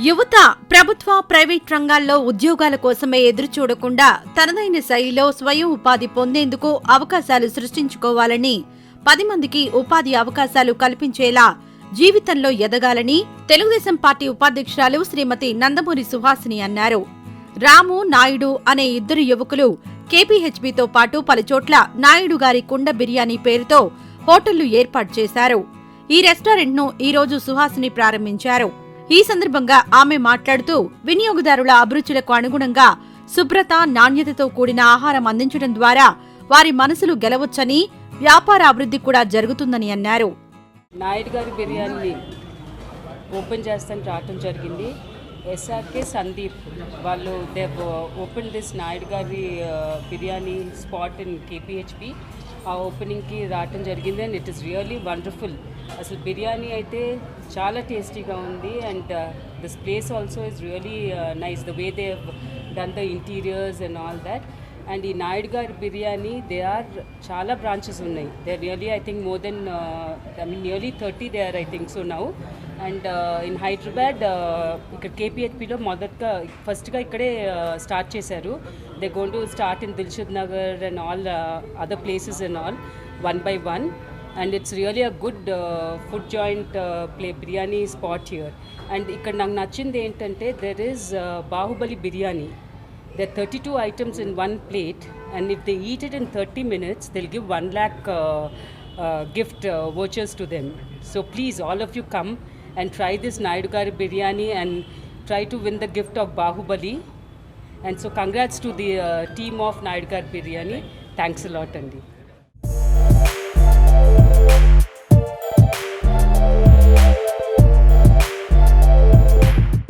యువత ప్రభుత్వ ప్రైవేట్ రంగాల్లో ఉద్యోగాల కోసమే ఎదురు చూడకుండా తనదైన శైలిలో స్వయం ఉపాధి పొందేందుకు అవకాశాలు సృష్టించుకోవాలని 10 మందికి ఉపాధి అవకాశాలు కల్పించేలా జీవితంలో ఎదగాలని తెలుగుదేశం పార్టీ ఉపాధ్యక్షురాలు శ్రీమతి నందమూరి సుహాసిని అన్నారు. రాము, నాయుడు అనే ఇద్దరు యువకులు KBHPతో పాటు పలుచోట్ల నాయుడు గారి కుండ బిర్యానీ పేరుతో హోటళ్లు ఏర్పాటు చేశారు. ఈ రెస్టారెంట్ను ఈరోజు సుహాసిని ప్రారంభించారు. ఈ సందర్భంగా ఆమె మాట్లాడుతూ వినియోగదారుల అభిరుచులకు అనుగుణంగా శుభ్రత, నాణ్యతతో కూడిన ఆహారం అందించడం ద్వారా వారి మనసులు గెలవొచ్చని, వ్యాపార అభివృద్ధి కూడా జరుగుతుందని అన్నారు. నాయుడు గారి బిర్యానీ ఓపెన్ చేస్తానికి రావటం జరిగింది. SRK సందీప్ వాళ్ళు ఓపెన్ దిస్ నాయుడు గారి బిర్యానీ స్పాట్ ఇన్ KBHP. ఆ ఓపెనింగ్కి రావటం జరిగింది and it is really wonderful. అసలు బిర్యానీ అయితే చాలా టేస్టీగా ఉంది and this place also is really nice, the way they done the interiors and all that. And ఈ నాయుడు గారి బిర్యానీ దే ఆర్ చాలా బ్రాంచెస్ ఉన్నాయి. They really I think more than nearly 30 they are I think so now. And in Hyderabad ఇక్కడ KBHPలో ఫస్ట్గా ఇక్కడే start చేశారు. They gone to start in దిల్షుద్ Nagar and all other places and all one by one. And it's really a good food joint biryani spot here. And ikkada నాకు నచ్చింది ఏంటంటే there is Bahubali biryani. There are 32 items in one plate and if they eat it in 30 minutes they'll give 1 lakh gift vouchers to them. So please all of you come and try this Naidu Gari biryani and try to win the gift of Bahubali. And so congrats to the team of Naidu Gari biryani. Thanks a lot, Andy.